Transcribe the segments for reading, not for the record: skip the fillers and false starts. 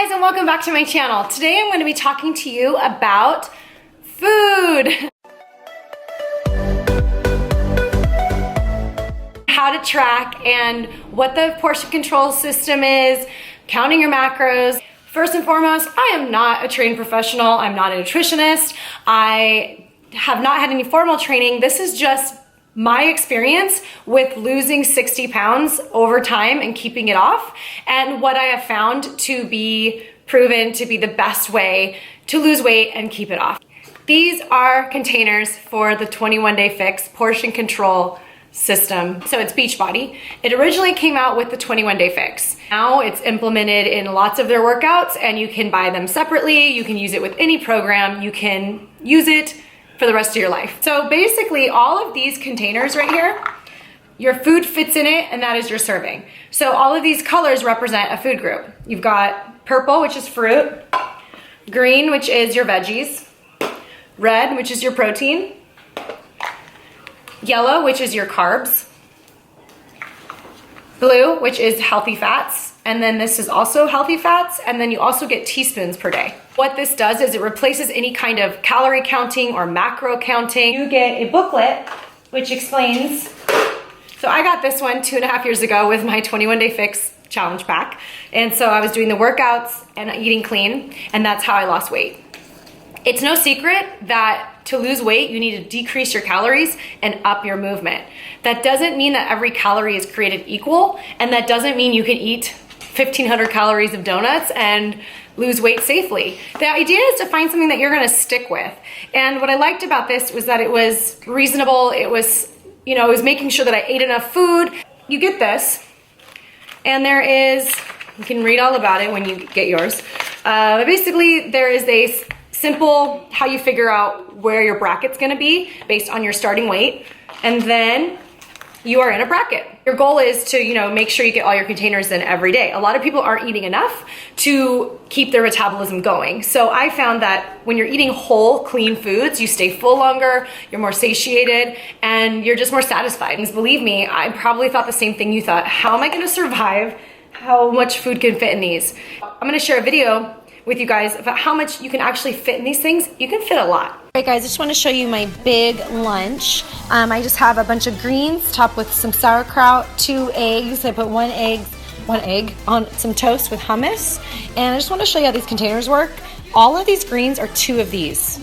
Hi guys, and welcome back to my channel. Today I'm going to be talking to you about food. How to track and what the portion control system is, counting your macros. First and foremost, I am not a trained professional. I'm not a nutritionist. I have not had any formal training. This is just my experience with losing 60 pounds over time and keeping it off, and what I have found to be proven to be the best way to lose weight and keep it off. These are containers for the 21-day fix portion control system. So it's Beachbody. It originally came out with the 21-day fix. Now it's implemented in lots of their workouts, and you can buy them separately. You can use it with any program. You can use it for the rest of your life. So basically all of these containers right here, your food fits in it, and that is your serving. So all of these colors represent a food group. You've got purple, which is fruit, green, which is your veggies, red, which is your protein, yellow, which is your carbs, blue, which is healthy fats, and then this is also healthy fats, and then you also get teaspoons per day. What this does is it replaces any kind of calorie counting or macro counting. You get a booklet which explains, so I got this one 2.5 years ago with my 21-day fix challenge pack, and so I was doing the workouts and eating clean, and that's how I lost weight. It's no secret that to lose weight, you need to decrease your calories and up your movement. That doesn't mean that every calorie is created equal, and that doesn't mean you can eat 1,500 calories of donuts and lose weight safely. The idea is to find something that you're gonna stick with. And what I liked about this was that it was reasonable. It was, it was making sure that I ate enough food. You get this, and there is, you can read all about it when you get yours. But basically, there is a simple how you figure out where your bracket's gonna be based on your starting weight, and then you are in a bracket. Your goal is to, make sure you get all your containers in every day. A lot of people aren't eating enough to keep their metabolism going. So I found that when you're eating whole, clean foods, you stay full longer, you're more satiated, and you're just more satisfied. And believe me, I probably thought the same thing you thought. How am I gonna survive? How much food can fit in these? I'm gonna share a video with you guys about how much you can actually fit in these things. You can fit a lot. All right guys, I just want to show you my big lunch. I just have a bunch of greens topped with some sauerkraut, 2 eggs. I put one egg on some toast with hummus. And I just want to show you how these containers work. All of these greens are 2 of these.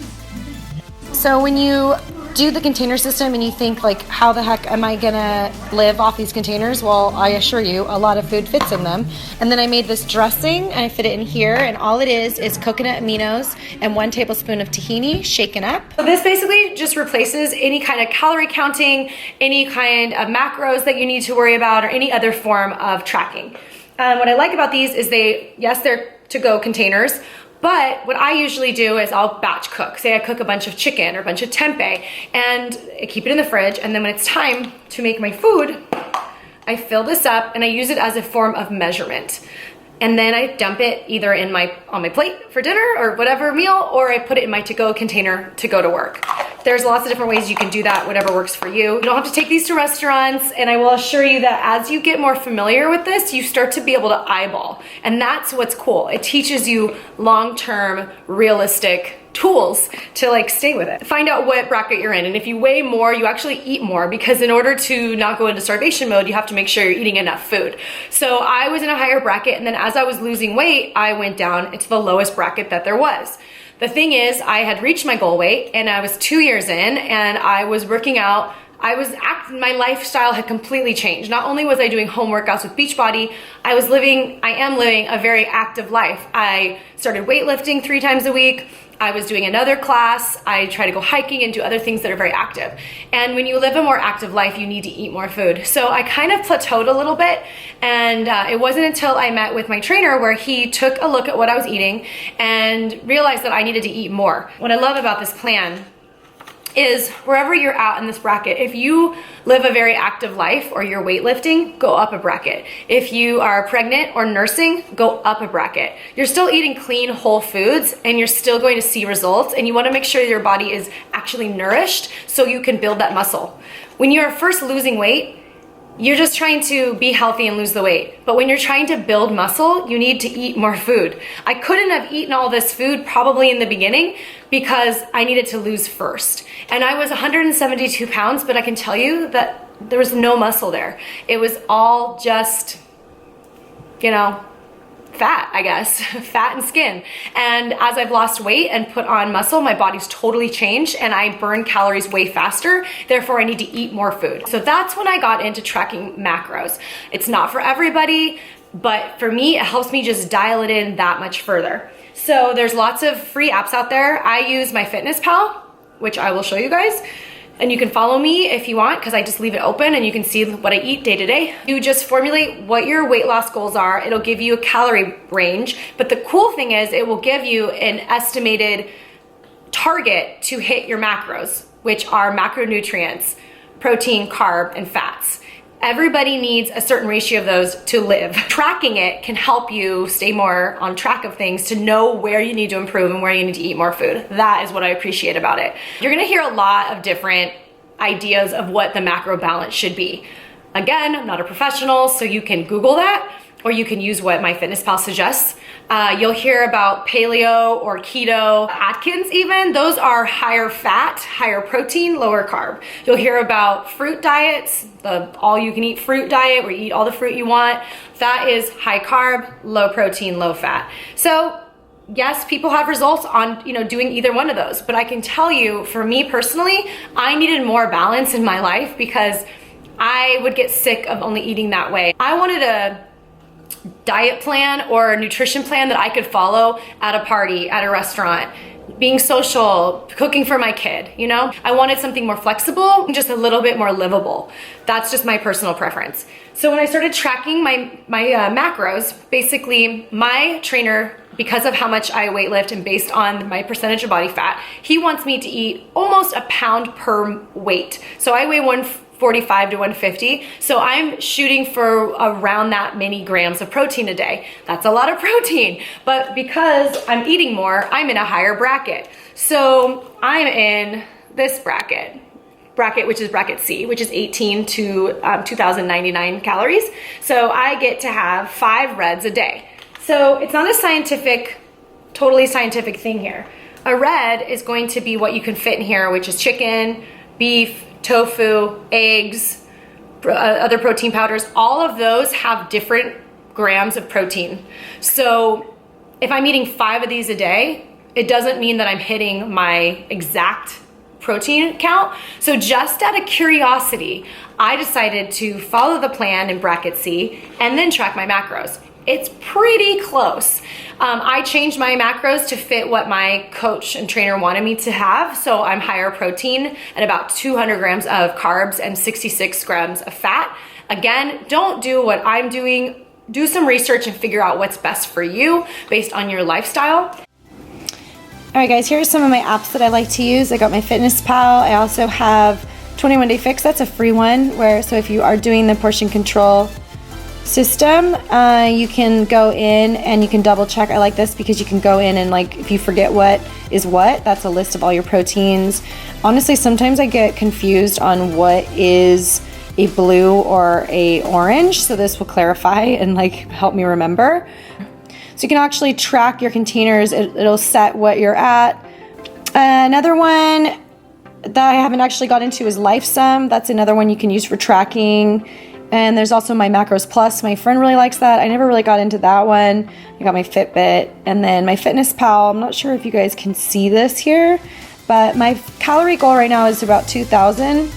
So when you do the container system and you think like, how the heck am I gonna live off these containers? Well, I assure you, a lot of food fits in them. And then I made this dressing and I fit it in here, and all it is coconut aminos and 1 tablespoon of tahini shaken up. So this basically just replaces any kind of calorie counting, any kind of macros that you need to worry about, or any other form of tracking. What I like about these is they're to-go containers, but what I usually do is I'll batch cook. Say I cook a bunch of chicken or a bunch of tempeh, and I keep it in the fridge, and then when it's time to make my food, I fill this up and I use it as a form of measurement. And then I dump it either on my plate for dinner or whatever meal, or I put it in my to-go container to go to work. There's lots of different ways you can do that, whatever works for you. You don't have to take these to restaurants, and I will assure you that as you get more familiar with this, you start to be able to eyeball. And that's what's cool. It teaches you long-term, realistic tools to stay with it. Find out what bracket you're in, and if you weigh more, you actually eat more, because in order to not go into starvation mode, you have to make sure you're eating enough food. So I was in a higher bracket, and then as I was losing weight, I went down into the lowest bracket that there was. The thing is, I had reached my goal weight, and I was 2 years in, and I was working out. My lifestyle had completely changed. Not only was I doing home workouts with Beachbody, I am living a very active life. I started weightlifting 3 times a week. I was doing another class. I try to go hiking and do other things that are very active. And when you live a more active life, you need to eat more food. So I kind of plateaued a little bit, and it wasn't until I met with my trainer where he took a look at what I was eating and realized that I needed to eat more. What I love about this plan is wherever you're at in this bracket, if you live a very active life or you're weightlifting, go up a bracket. If you are pregnant or nursing, go up a bracket. You're still eating clean, whole foods, and you're still going to see results, and you want to make sure your body is actually nourished so you can build that muscle. When you're first losing weight, you're just trying to be healthy and lose the weight. But when you're trying to build muscle, you need to eat more food. I couldn't have eaten all this food probably in the beginning because I needed to lose first. And I was 172 pounds, but I can tell you that there was no muscle there. It was all just, you know, fat, I guess, fat and skin. And as I've lost weight and put on muscle, my body's totally changed and I burn calories way faster. Therefore, I need to eat more food. So that's when I got into tracking macros. It's not for everybody, but for me, it helps me just dial it in that much further. So there's lots of free apps out there. I use MyFitnessPal, which I will show you guys. And you can follow me if you want, because I just leave it open and you can see what I eat day to day. You just formulate what your weight loss goals are. It'll give you a calorie range. But the cool thing is it will give you an estimated target to hit your macros, which are macronutrients, protein, carb, and fats. Everybody needs a certain ratio of those to live. Tracking it can help you stay more on track of things, to know where you need to improve and where you need to eat more food. That is what I appreciate about it. You're gonna hear a lot of different ideas of what the macro balance should be. Again, I'm not a professional, so you can Google that, or you can use what MyFitnessPal suggests. You'll hear about paleo or keto, Atkins even. Those are higher fat, higher protein, lower carb. You'll hear about fruit diets, the all you can eat fruit diet where you eat all the fruit you want. That is high carb, low protein, low fat. So yes, people have results on, you know, doing either one of those, but I can tell you, for me personally, I needed more balance in my life because I would get sick of only eating that way. I wanted a diet plan or a nutrition plan that I could follow at a party, at a restaurant, being social, cooking for my kid, you know? I wanted something more flexible and just a little bit more livable. That's just my personal preference. So when I started tracking my macros, basically my trainer, because of how much I weightlift and based on my percentage of body fat, he wants me to eat almost a pound per weight. So I weigh 145 to 150. So I'm shooting for around that many grams of protein a day. That's a lot of protein, but because I'm eating more, I'm in a higher bracket. So I'm in this bracket, which is bracket C, which is 18 to 2,099 calories. So I get to have 5 reds a day. So it's not a totally scientific thing here. A red is going to be what you can fit in here, which is chicken, beef, tofu, eggs, other protein powders. All of those have different grams of protein. So if I'm eating 5 of these a day, it doesn't mean that I'm hitting my exact protein count. So just out of curiosity, I decided to follow the plan in bracket C and then track my macros. It's pretty close. I changed my macros to fit what my coach and trainer wanted me to have. So I'm higher protein and about 200 grams of carbs and 66 grams of fat. Again, don't do what I'm doing. Do some research and figure out what's best for you based on your lifestyle. All right, guys, here are some of my apps that I like to use. I got my MyFitnessPal. I also have 21 Day Fix. That's a free one so if you are doing the portion control system, you can go in and you can double check. I like this because you can go in and, like, if you forget what is what, that's a list of all your proteins. Honestly, sometimes I get confused on what is a blue or a orange, so this will clarify and like help me remember. So you can actually track your containers. It'll set what you're at. Another one that I haven't actually got into is LifeSum. That's another one you can use for tracking. And there's also my Macros Plus. My friend really likes that. I never really got into that one. I got my Fitbit and then my MyFitnessPal. I'm not sure if you guys can see this here, but my calorie goal right now is about 2,000.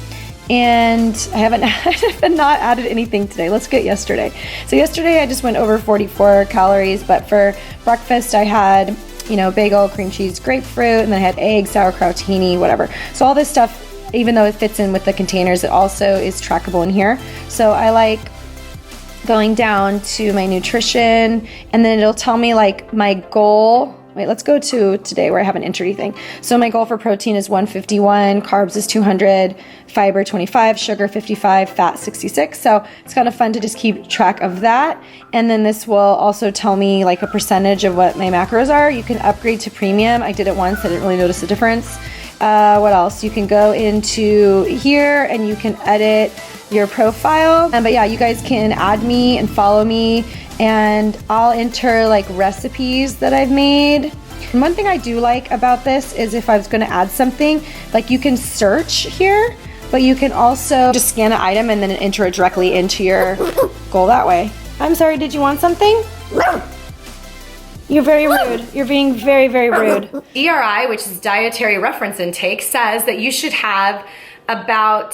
And I haven't not added anything today. Let's get yesterday. So yesterday I just went over 44 calories, but for breakfast I had, you know, bagel, cream cheese, grapefruit, and then I had eggs, sauerkraut, tahini, whatever. So all this stuff, even though it fits in with the containers, it also is trackable in here. So I like going down to my nutrition, and then it'll tell me like my goal. Wait, let's go to today where I have an entry thing. So my goal for protein is 151, carbs is 200, fiber 25, sugar 55, fat 66. So it's kind of fun to just keep track of that. And then this will also tell me like a percentage of what my macros are. You can upgrade to premium. I did it once, I didn't really notice the difference. What else? You can go into here and you can edit your profile. But yeah, you guys can add me and follow me, and I'll enter like recipes that I've made. And one thing I do like about this is if I was gonna add something, like you can search here, but you can also just scan an item and then enter it directly into your goal that way. I'm sorry, did you want something? You're very rude. You're being very, very rude. DRI, which is dietary reference intake, says that you should have about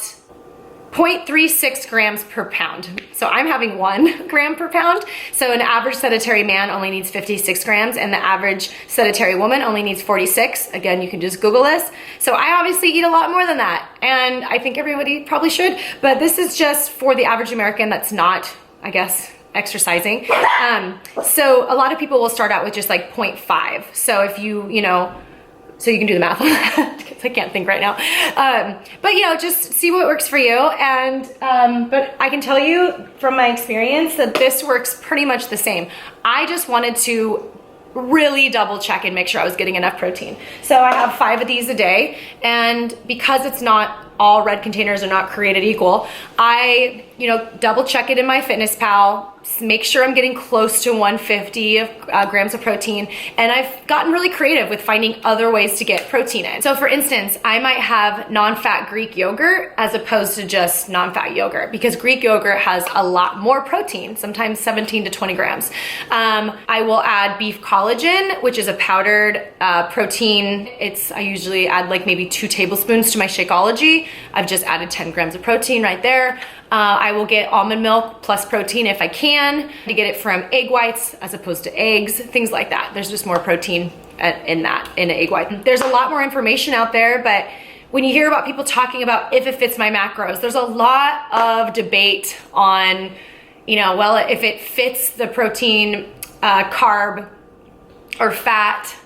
0.36 grams per pound. So I'm having 1 gram per pound. So an average sedentary man only needs 56 grams and the average sedentary woman only needs 46. Again, you can just Google this. So I obviously eat a lot more than that. And I think everybody probably should, but this is just for the average American that's not, I guess, exercising. So a lot of people will start out with just like 0.5. So if you know, so you can do the math on that because I can't think right now. But you know, just see what works for you. And but I can tell you from my experience that this works pretty much the same. I just wanted to really double check and make sure I was getting enough protein. So I have 5 of these a day, and because it's not all red containers are not created equal, I, you know, double check it in my Fitness Pal, make sure I'm getting close to 150 grams of protein, and I've gotten really creative with finding other ways to get protein in. So for instance, I might have non-fat Greek yogurt as opposed to just non-fat yogurt, because Greek yogurt has a lot more protein, sometimes 17 to 20 grams. I will add beef collagen, which is a powdered protein. I usually add like maybe 2 tablespoons to my Shakeology. I've just added 10 grams of protein right there. I will get almond milk plus protein if I can, to get it from egg whites as opposed to eggs, things like that. There's just more protein in an egg white. There's a lot more information out there, but when you hear about people talking about if it fits my macros, there's a lot of debate on, you know, well, if it fits the protein, carb, or fat,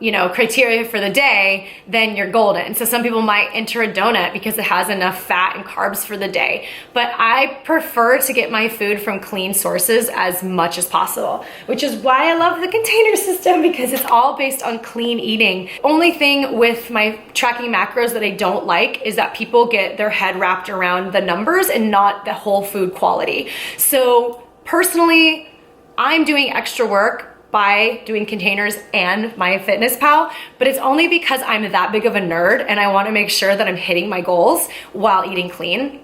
you know, criteria for the day, then you're golden. So some people might enter a donut because it has enough fat and carbs for the day. But I prefer to get my food from clean sources as much as possible, which is why I love the container system, because it's all based on clean eating. Only thing with my tracking macros that I don't like is that people get their head wrapped around the numbers and not the whole food quality. So personally, I'm doing extra work by doing containers and my Fitness Pal, but it's only because I'm that big of a nerd and I want to make sure that I'm hitting my goals while eating clean.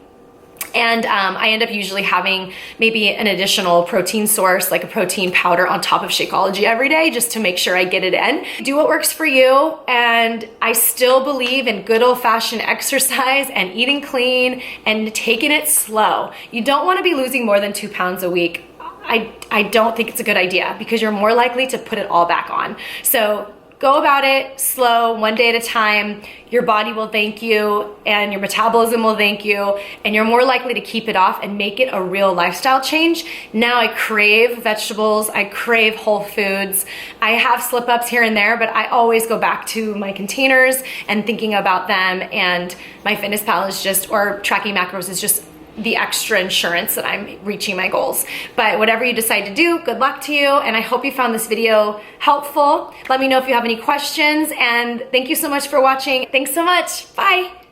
And I end up usually having maybe an additional protein source, like a protein powder on top of Shakeology every day, just to make sure I get it in. Do what works for you. And I still believe in good old-fashioned exercise and eating clean and taking it slow. You don't want to be losing more than 2 pounds a week. I don't think it's a good idea, because you're more likely to put it all back on. So go about it slow, 1 day at a time. Your body will thank you and your metabolism will thank you, and you're more likely to keep it off and make it a real lifestyle change. Now I crave vegetables, I crave whole foods. I have slip ups here and there, but I always go back to my containers and thinking about them, and my Fitness Pal is just, or tracking macros is just the extra insurance that I'm reaching my goals. But whatever you decide to do, good luck to you, and I hope you found this video helpful. Let me know if you have any questions, and thank you so much for watching. Thanks so much. Bye.